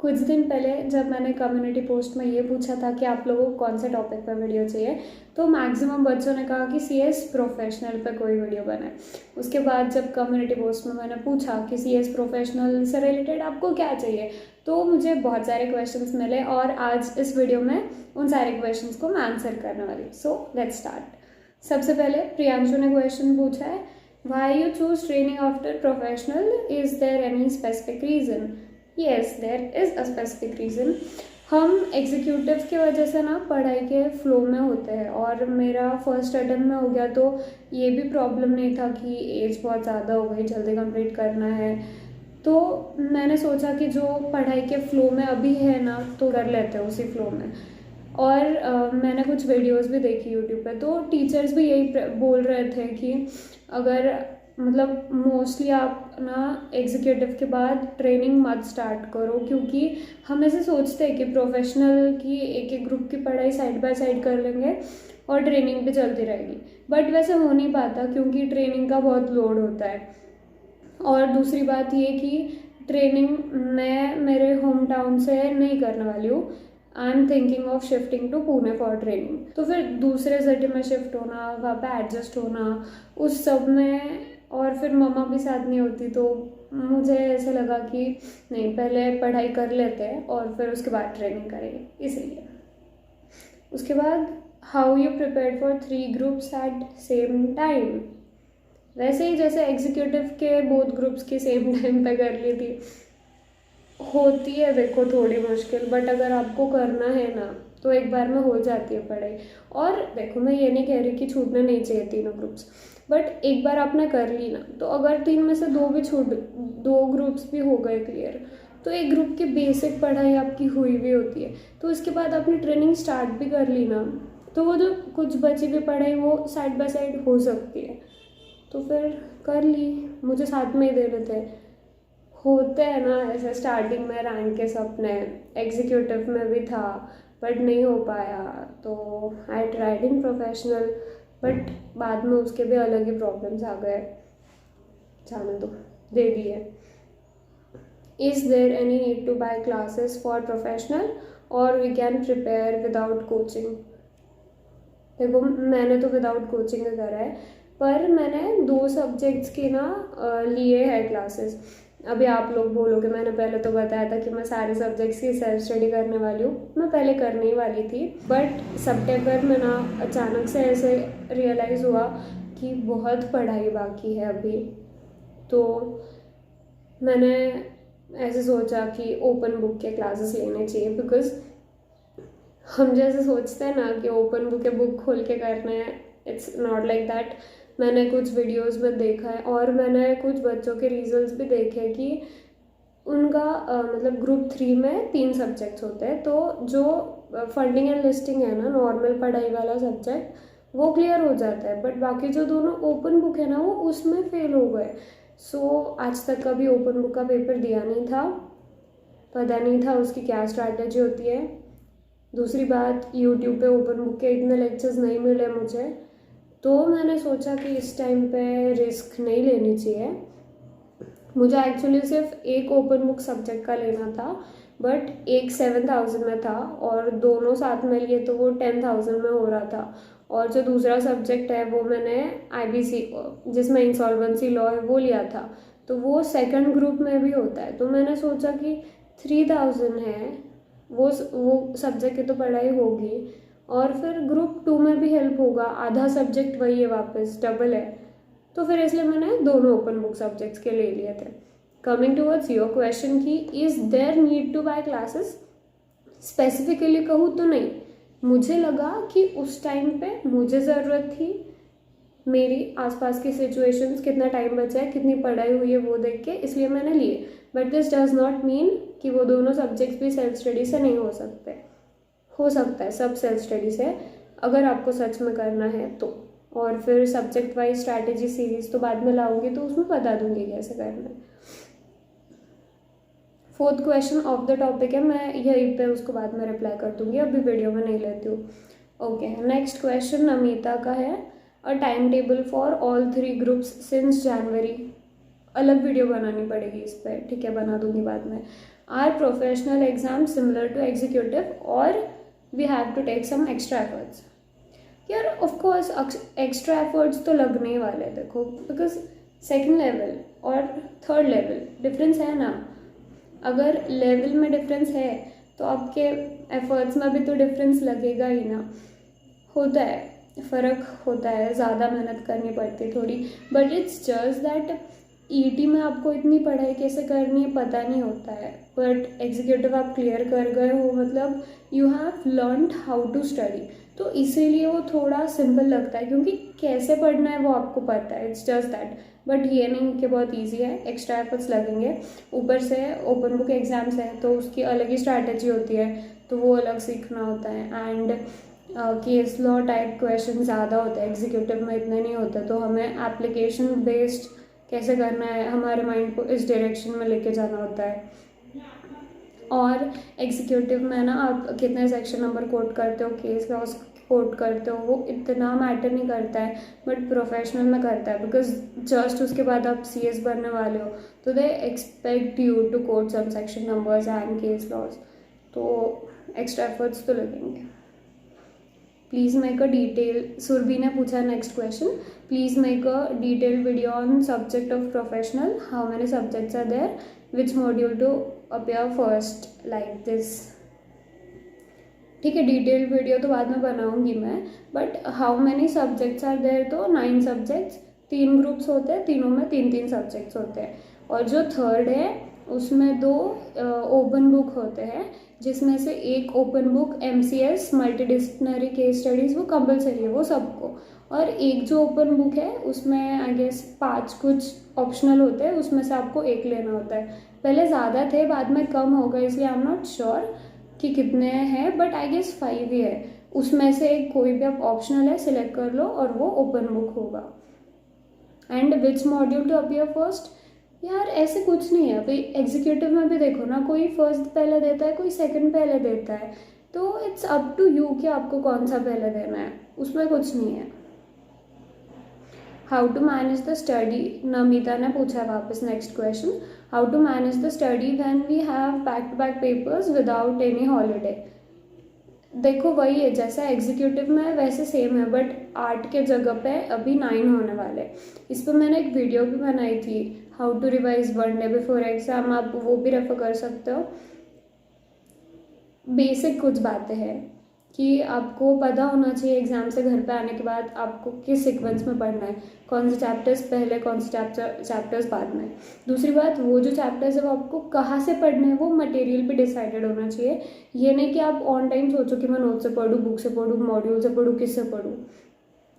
कुछ दिन पहले जब मैंने कम्युनिटी पोस्ट में ये पूछा था कि आप लोगों को कौन से टॉपिक पर वीडियो चाहिए, तो मैक्सिमम बच्चों ने कहा कि CS प्रोफेशनल पे कोई वीडियो बनाए। उसके बाद जब कम्युनिटी पोस्ट में मैंने पूछा कि CS प्रोफेशनल से रिलेटेड आपको क्या चाहिए, तो मुझे बहुत सारे क्वेश्चंस मिले और आज इस वीडियो में उन सारे क्वेश्चंस को मैं आंसर करने वाली। So let's start. सबसे पहले प्रियांशु ने क्वेश्चन पूछा है, why you choose training after professional, is there any specific reason? Yes, there is a specific reason. हम एग्जीक्यूटिव की वजह से ना पढ़ाई के फ्लो में होते हैं और मेरा फर्स्ट अटेम्प्ट में हो गया, तो ये भी प्रॉब्लम नहीं था कि एज बहुत ज़्यादा हो गई, जल्दी कंप्लीट करना है। तो मैंने सोचा कि जो पढ़ाई के फ्लो में अभी है ना, तो कर लेते हैं उसी फ्लो में। और मैंने कुछ वीडियोस भी देखी यूट्यूब पे, तो टीचर्स भी यही बोल रहे थे कि अगर मतलब मोस्टली आप ना एग्जीक्यूटिव के बाद ट्रेनिंग मत स्टार्ट करो, क्योंकि हम ऐसे सोचते हैं कि प्रोफेशनल की एक एक ग्रुप की पढ़ाई साइड बाय साइड कर लेंगे और ट्रेनिंग भी चलती रहेगी, बट वैसे हो नहीं पाता क्योंकि ट्रेनिंग का बहुत लोड होता है। और दूसरी बात ये कि ट्रेनिंग मैं मेरे होम टाउन से नहीं करने वाली हूँ। I am thinking of shifting to Pune for training. तो फिर दूसरे सिटी में शिफ्ट होना, वहाँ पे एडजस्ट होना, उस सब में, और फिर मम्मा भी साथ नहीं होती, तो मुझे ऐसे लगा कि नहीं, पहले पढ़ाई कर लेते हैं और फिर उसके बाद ट्रेनिंग करेंगे, इसलिए। उसके बाद, how you prepare for 3 groups eight same time? वैसे ही जैसे एग्जीक्यूटिव के बोथ ग्रुप्स की सेम टाइम पे कर ली थी। होती है देखो थोड़ी मुश्किल, बट अगर आपको करना है ना तो एक बार में हो जाती है पढ़ाई। और देखो, मैं ये नहीं कह रही कि छूटने नहीं चाहिए तीनों ग्रुप्स, बट एक बार आपने कर ली ना, तो अगर 3 में से 2 भी छूट, 2 ग्रुप्स भी हो गए क्लियर, तो एक ग्रुप की बेसिक पढ़ाई आपकी हुई भी होती है। तो इसके बाद आपने ट्रेनिंग स्टार्ट भी कर ली ना, तो वो जो कुछ बची हुई पढ़ाई वो साइड बाय साइड हो सकती है। तो फिर कर ली, मुझे साथ में ही दे रहे थे। होते हैं ना ऐसे स्टार्टिंग में रैंक के सपने, एग्जीक्यूटिव में भी था बट नहीं हो पाया, तो I tried in professional, but बाद में उसके भी अलग ही प्रॉब्लम्स आ गए, जाने दो, दे दिए। Is there any need to buy classes for professional और we can prepare without coaching? देखो, मैंने तो विदाउट कोचिंग करा है, पर मैंने 2 सब्जेक्ट्स के ना लिए हैं क्लासेस। अभी आप लोग बोलोगे, मैंने पहले तो बताया था कि मैं सारे सब्जेक्ट्स की सेल्फ स्टडी करने वाली हूँ, मैं पहले करने ही वाली थी, बट सितंबर में ना अचानक से ऐसे रियलाइज़ हुआ कि बहुत पढ़ाई बाकी है अभी। तो मैंने ऐसे सोचा कि ओपन बुक के क्लासेस लेने चाहिए, बिकॉज हम जैसे सोचते हैं ना कि ओपन बुक के बुक खोल के करने हैं, इट्स नॉट लाइक दैट। मैंने कुछ वीडियोस में देखा है और मैंने कुछ बच्चों के रिजल्ट्स भी देखे कि उनका मतलब ग्रुप 3 में 3 सब्जेक्ट्स होते हैं, तो जो फंडिंग एंड लिस्टिंग है ना, नॉर्मल पढ़ाई वाला सब्जेक्ट, वो क्लियर हो जाता है, बट बाकी जो दोनों ओपन बुक है ना, वो उसमें फेल हो गए। सो आज तक कभी ओपन बुक का पेपर दिया नहीं था, पता नहीं था उसकी क्या स्ट्रैटेजी होती है। दूसरी बात, यूट्यूब पे ओपन बुक के इतने लेक्चर्स नहीं मिले मुझे, तो मैंने सोचा कि इस टाइम पे रिस्क नहीं लेनी चाहिए। मुझे एक्चुअली सिर्फ एक ओपन बुक सब्जेक्ट का लेना था, बट एक 7,000 में था और दोनों साथ में लिए तो वो 10,000 में हो रहा था। और जो दूसरा सब्जेक्ट है वो मैंने IBC, जिसमें इंसॉल्वेंसी लॉ है, वो लिया था, तो वो सेकंड ग्रुप में भी होता है। तो मैंने सोचा कि 3,000 है, वो सब्जेक्ट की तो पढ़ाई होगी और फिर ग्रुप 2 में भी हेल्प होगा, आधा सब्जेक्ट वही है, वापस डबल है। तो फिर इसलिए मैंने दोनों ओपन बुक सब्जेक्ट्स के ले लिए थे। कमिंग टूवर्ड्स योर क्वेश्चन की is there need to buy classes, specifically कहूँ तो नहीं। मुझे लगा कि उस टाइम पे मुझे ज़रूरत थी, मेरी आसपास की सिचुएशंस, कितना टाइम बचा है, कितनी पढ़ाई हुई है, वो देख के इसलिए मैंने लिए। But this does not mean कि वो दोनों सब्जेक्ट्स भी सेल्फ स्टडी से नहीं हो सकते। हो सकता है सब सेल्फ स्टडी से, अगर आपको सच में करना है तो। और फिर सब्जेक्ट वाइज स्ट्रैटेजी सीरीज तो बाद में लाऊंगी, तो उसमें बता दूंगी कैसे करना है। 4th question of the topic है, मैं यहीं पे उसको बाद में रिप्लाई कर दूंगी, अभी वीडियो में नहीं लेती हूँ। ओके, नेक्स्ट क्वेश्चन नमिता का है, a time table for all 3 groups since January. अलग वीडियो बनानी पड़ेगी इस पर, ठीक है, बना दूंगी बाद में। Are professional exam similar to executive और we have to take some extra efforts? यार ऑफ कोर्स एक्स्ट्रा एफर्ट्स तो लगने ही वाले हैं, देखो, बिकॉज सेकंड लेवल और थर्ड लेवल डिफरेंस है ना। अगर लेवल में डिफरेंस है तो आपके एफर्ट्स में भी तो डिफरेंस लगेगा ही ना। होता है, फ़र्क होता है, ज़्यादा मेहनत करनी पड़ती है थोड़ी, but it's just that ET में आपको इतनी पढ़ाई कैसे करनी है पता नहीं होता है, बट एग्जीक्यूटिव आप क्लियर कर गए हो, मतलब you have learned how to study, तो इसीलिए वो थोड़ा सिंपल लगता है क्योंकि कैसे पढ़ना है वो आपको पता है। इट्स जस्ट दैट, बट ये नहीं कि बहुत इजी है, एक्स्ट्रा एफर्ट्स लगेंगे। ऊपर से ओपन बुक एग्जाम्स है तो उसकी अलग ही स्ट्रैटेजी होती है, तो वो अलग सीखना होता है। And case law type question ज़्यादा होते हैं, एग्जीक्यूटिव में इतने नहीं होते, तो हमें एप्लीकेशन बेस्ड कैसे करना है, हमारे माइंड को इस डायरेक्शन में लेके जाना होता है। और एग्जीक्यूटिव में ना आप कितने सेक्शन नंबर कोट करते हो, केस लॉस कोट करते हो, वो इतना मैटर नहीं करता है, बट प्रोफेशनल में करता है, बिकॉज जस्ट उसके बाद आप सीएस बनने वाले हो, तो they expect you to quote some section numbers and case laws, तो एक्स्ट्रा एफर्ट्स तो लगेंगे। Please make a detail, Surabhi ने पूछा next question, please make a detailed video on subject of professional, how many subjects are there, which module to appear first, like this. ठीक है, detailed video तो बाद में बनाऊंगी मैं, but how many subjects are there, तो 9 subjects, 3 groups होते हैं, तीनों में 3-3 सब्जेक्ट्स होते हैं। और जो थर्ड है उसमें 2 ओपन बुक होते हैं, जिसमें से एक open book MCS multidisciplinary case studies वो कंपलसरी है वो सबको, और एक जो ओपन बुक है उसमें आई गेस 5 कुछ ऑप्शनल होते हैं, उसमें से आपको एक लेना होता है। पहले ज़्यादा थे, बाद में कम हो गए, इसलिए आई एम नॉट श्योर कि कितने हैं, बट आई गेस 5 ही है। उसमें से एक कोई भी आप ऑप्शनल है सिलेक्ट कर लो और वो ओपन बुक होगा। And which module to appear first, यार ऐसे कुछ नहीं है। भाई एग्जीक्यूटिव में भी देखो ना, कोई फर्स्ट पहले देता है, कोई सेकंड पहले देता है, तो इट्स अप टू यू कि आपको कौन सा पहले देना है, उसमें कुछ नहीं है। How to manage the study, Namita ने पूछा है वापस next question, how to manage the study when we have back to back papers without any holiday. देखो वही है, जैसा एग्जीक्यूटिव में है वैसे सेम है, बट 8 के जगह पे अभी 9 होने वाले। इस पर मैंने एक वीडियो भी बनाई थी, how to revise 1 day before exam, आप वो भी रेफर कर सकते हो। बेसिक कुछ बातें हैं कि आपको पता होना चाहिए एग्जाम से घर पे आने के बाद आपको किस सीक्वेंस में पढ़ना है, कौन से चैप्टर्स पहले, कौन से चैप्टर्स बाद में। दूसरी बात, वो जो चैप्टर्स है वो आपको कहाँ से पढ़ने हैं वो मटेरियल पे डिसाइडेड होना चाहिए। ये नहीं कि आप ऑन टाइम सोचो कि मैं नोट से पढ़ूँ, बुक से पढ़ूँ, मॉड्यूल से पढ़ूँ, किससे पढ़ूँ,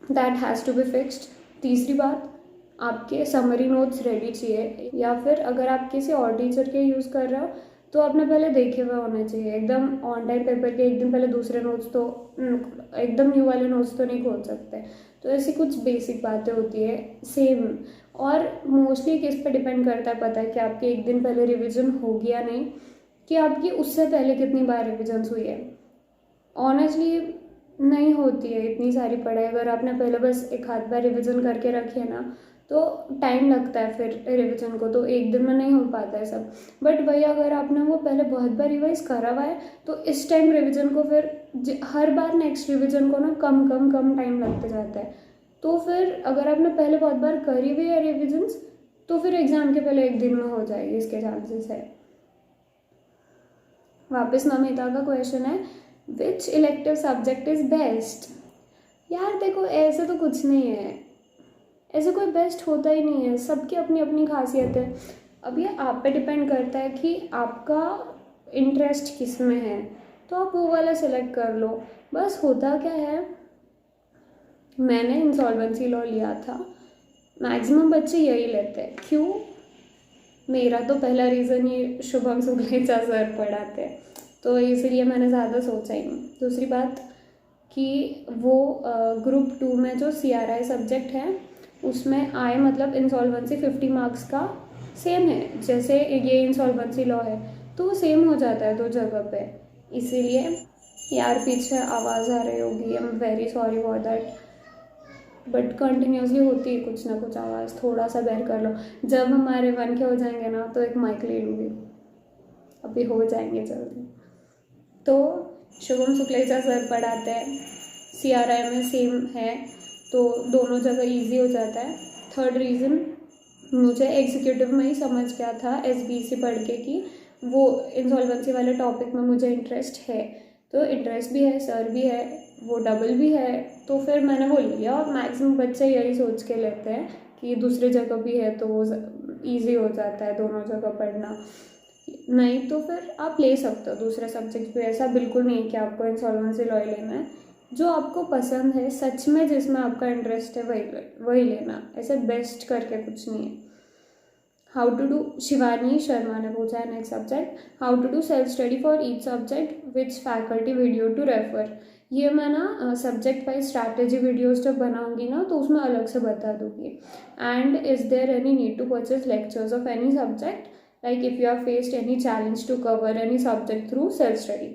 that has to be fixed. तीसरी बात, आपके समरी नोट्स रेडी चाहिए, या फिर अगर आप किसी और टीचर के यूज़ कर रहे हो तो आपने पहले देखे हुए होने चाहिए। एकदम ऑन टाइम पेपर के एक दिन पहले दूसरे नोट्स तो एकदम न्यू वाले नोट्स तो नहीं खोल सकते। तो ऐसी कुछ बेसिक बातें होती है सेम, और मोस्टली किस पे डिपेंड करता है पता है कि आपके एक दिन पहले रिविज़न होगी या नहीं, कि आपकी उससे पहले कितनी बार रिविजन्स हुई है। ऑनेस्टली नहीं होती है इतनी सारी पढ़ाई, अगर आपने पहले बस एक आध बार रिविज़न करके रखी है ना तो टाइम लगता है फिर रिवीजन को, तो एक दिन में नहीं हो पाता है सब। बट वही अगर आपने वो पहले बहुत बार रिवाइज करा हुआ है तो इस टाइम रिवीजन को फिर हर बार नेक्स्ट रिवीजन को ना कम कम कम टाइम लगते जाता है। तो फिर अगर आपने पहले बहुत बार करी हुई है रिविजन्स तो फिर एग्ज़ाम के पहले एक दिन में हो जाएगी, इसके चांसेस है। वापस नमिता का क्वेश्चन है, विच इलेक्टिव सब्जेक्ट इज़ बेस्ट। यार देखो ऐसे तो कुछ नहीं है, ऐसे कोई बेस्ट होता ही नहीं है, सबकी अपनी अपनी खासियत है। अब ये आप पे डिपेंड करता है कि आपका इंटरेस्ट किस में है, तो आप वो वाला सेलेक्ट कर लो। बस होता क्या है, मैंने इंसॉल्वेंसी लॉ लिया था, मैक्सिमम बच्चे यही लेते हैं। क्यों? मेरा तो पहला रीज़न ये शुभम सुगलेचा सर पढ़ाते हैं, तो इसलिए मैंने ज़्यादा सोचा ही नहीं। दूसरी बात कि वो ग्रुप 2 में जो CRI सब्जेक्ट है उसमें आए, मतलब इंसॉल्वेंसी 50 मार्क्स का सेम है जैसे ये इंसॉल्वेंसी लॉ है, तो वो सेम हो जाता है 2 जगह पे। इसीलिए यार पीछे आवाज़ आ रही होगी, I am very sorry for that. But continuously होती है कुछ ना कुछ आवाज़, थोड़ा सा बेर कर लो। जब हमारे 1K हो जाएंगे ना तो एक माइक ले लूँगी, अभी हो जाएंगे जल्दी। तो शुभम शुक्लेचा सर पढ़ाते हैं, CRI में सेम है, तो दोनों जगह इजी हो जाता है। थर्ड रीज़न, मुझे एग्जीक्यूटिव में ही समझ गया था SBC पढ़ के कि वो इंसॉल्वेंसी वाले टॉपिक में मुझे इंटरेस्ट है, तो इंटरेस्ट भी है, सर भी है, वो डबल भी है, तो फिर मैंने वो लिया। और मैक्सिमम बच्चे यही सोच के लेते हैं कि दूसरी जगह भी है तो वो ईजी हो जाता है दोनों जगह पढ़ना। नहीं तो फिर आप ले सकते हो दूसरे सब्जेक्ट भी, ऐसा बिल्कुल नहीं है कि आपको इंसॉल्वेंसी लॉ लेना है। जो आपको पसंद है सच में, जिसमें आपका इंटरेस्ट है वही लेना, ऐसे बेस्ट करके कुछ नहीं है। How to do, Shivani Sharma ने पूछा है next subject, how to do self study for each subject, which faculty video to refer. ये मैं ना सब्जेक्ट वाइज स्ट्रैटेजी वीडियोस जब बनाऊंगी ना तो उसमें अलग से बता दूंगी। And is there any need to purchase lectures of any subject, like if you have faced any challenge to cover any subject through self study।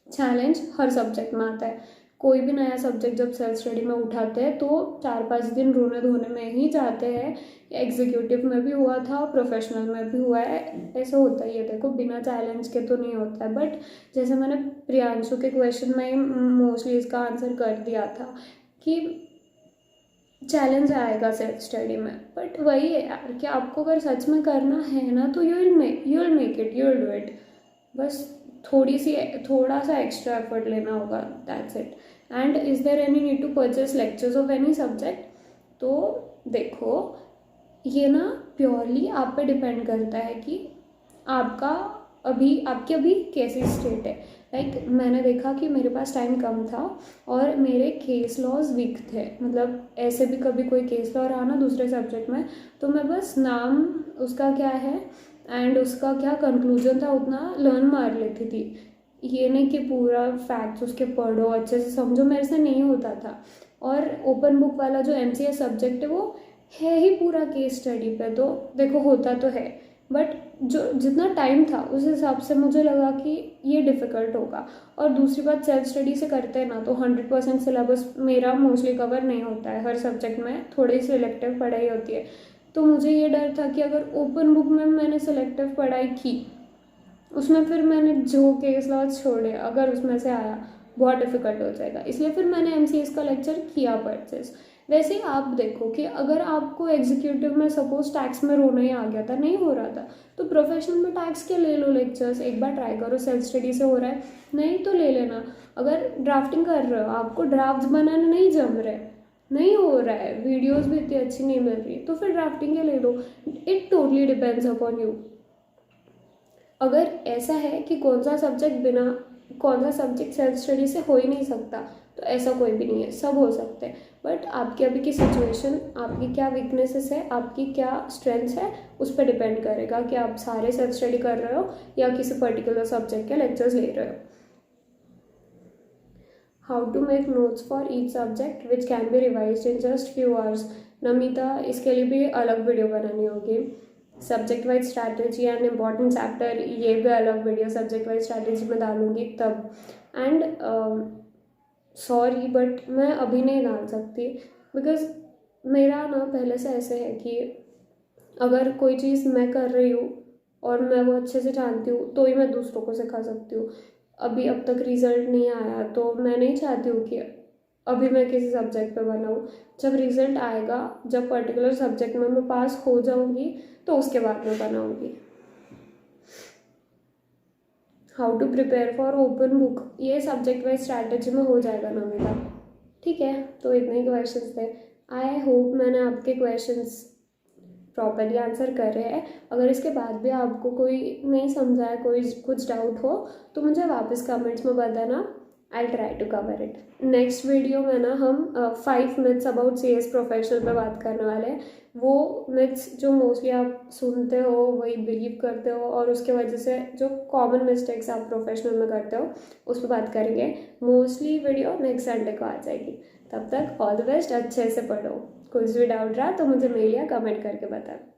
Challenge हर सब्जेक्ट में आता है, कोई भी नया सब्जेक्ट जब सेल्फ स्टडी में उठाते हैं तो 4-5 दिन रोने धोने में ही जाते हैं। एग्जीक्यूटिव में भी हुआ था, प्रोफेशनल में भी हुआ है, ऐसा होता ही है। देखो बिना चैलेंज के तो नहीं होता है। बट जैसे मैंने प्रियांशु के क्वेश्चन में मोस्टली इसका आंसर कर दिया था कि चैलेंज आएगा सेल्फ स्टडी में, बट वही है यार कि आपको अगर सच में करना है ना तो you will make it, you will do it. बस थोड़ा सा एक्स्ट्रा एफर्ट लेना होगा, that's it. And is there any need to purchase lectures of any subject, तो देखो ये ना प्योरली आप पे डिपेंड करता है कि आपकी अभी कैसी स्टेट है। लाइक मैंने देखा कि मेरे पास टाइम कम था और मेरे केस लॉज वीक थे, मतलब ऐसे भी कभी कोई केस लॉ रहा ना दूसरे सब्जेक्ट में तो मैं बस नाम उसका क्या है एंड उसका क्या कंक्लूजन था उतना लर्न मार लेती थी। ये नहीं कि पूरा फैक्ट्स उसके पढ़ो अच्छे से समझो, मेरे से नहीं होता था। और ओपन बुक वाला जो MCA सब्जेक्ट है वो है ही पूरा केस स्टडी पे, तो देखो होता तो है, बट जो जितना टाइम था उस हिसाब से मुझे लगा कि ये डिफ़िकल्ट होगा। और दूसरी बात, सेल्फ स्टडी से करते हैं ना तो 100% सिलेबस मेरा मोस्टली कवर नहीं होता है, हर सब्जेक्ट में थोड़ी सिलेक्टिव पढ़ाई होती है। तो मुझे ये डर था कि अगर ओपन बुक में मैंने सिलेक्टिव पढ़ाई की, उसमें फिर मैंने जो केस लॉज छोड़े अगर उसमें से आया बहुत डिफ़िकल्ट हो जाएगा, इसलिए फिर मैंने MCS का लेक्चर किया परचेस। वैसे ही आप देखो कि अगर आपको एग्जीक्यूटिव में सपोज टैक्स में रोना ही आ गया था, नहीं हो रहा था, तो प्रोफेशनल में टैक्स के ले लो लेक्चर्स, एक बार ट्राई करो, सेल्फ स्टडी से हो रहा है नहीं तो ले लेना। अगर ड्राफ्टिंग कर रहे हो, आपको ड्राफ्ट बनाने नहीं जम रहे, नहीं हो रहा है, वीडियोस भी इतनी अच्छी नहीं मिल रही, तो फिर ड्राफ्टिंग के ले लो। It totally depends upon you. अगर ऐसा है कि कौन सा सब्जेक्ट सेल्फ स्टडी से हो ही नहीं सकता, तो ऐसा कोई भी नहीं है, सब हो सकते हैं। बट आपकी अभी की सिचुएशन, आपकी क्या वीकनेसेस है, आपकी क्या स्ट्रेंथ्स है, उस पर डिपेंड करेगा कि आप सारे सेल्फ स्टडी कर रहे हो या किसी पर्टिकुलर सब्जेक्ट के लेक्चर्स ले रहे हो। How to make notes for each subject which can be revised in just few hours. Namita, इसके लिए भी अलग वीडियो बनानी होगी। Subject wise strategy and important chapter, ये भी अलग वीडियो सब्जेक्ट वाइज स्ट्रैटेजी में डालूंगी तब। एंड सॉरी बट मैं अभी नहीं डाल सकती, बिकॉज मेरा ना पहले से ऐसे है कि अगर कोई चीज़ मैं कर रही हूँ और मैं वो अच्छे से जानती हूँ तो ही मैं दूसरों को सिखा सकती हूँ। अभी अब तक रिज़ल्ट नहीं आया तो मैं नहीं चाहती हूँ कि अभी मैं किसी सब्जेक्ट पे बनाऊँ। जब रिज़ल्ट आएगा, जब पर्टिकुलर सब्जेक्ट में मैं पास हो जाऊँगी तो उसके बाद मैं बनाऊँगी। How to prepare for open book, ये सब्जेक्ट वाइज स्ट्रैटेजी में हो जाएगा ना मेरा। ठीक है, तो इतने ही क्वेश्चंस थे। आई होप मैंने आपके क्वेश्चंस प्रॉपरली आंसर कर रहे हैं। अगर इसके बाद भी आपको कोई नहीं समझा है, कोई कुछ डाउट हो तो मुझे वापस कमेंट्स में बताना, I try to cover it. Next video में ना हम 5 मिथ्स अबाउट CS प्रोफेशनल पे बात करने वाले हैं। वो मिथ्स जो मोस्टली आप सुनते हो, वही बिलीव करते हो और उसके वजह से जो कॉमन मिस्टेक्स आप प्रोफेशनल में करते हो उस पर बात करेंगे। मोस्टली वीडियो नेक्स्ट संडे को आ जाएगी। तब तक ऑल द बेस्ट, अच्छे से पढ़ो। कुछ भी डाउट रहा तो मुझे मेल या कमेंट करके बताना।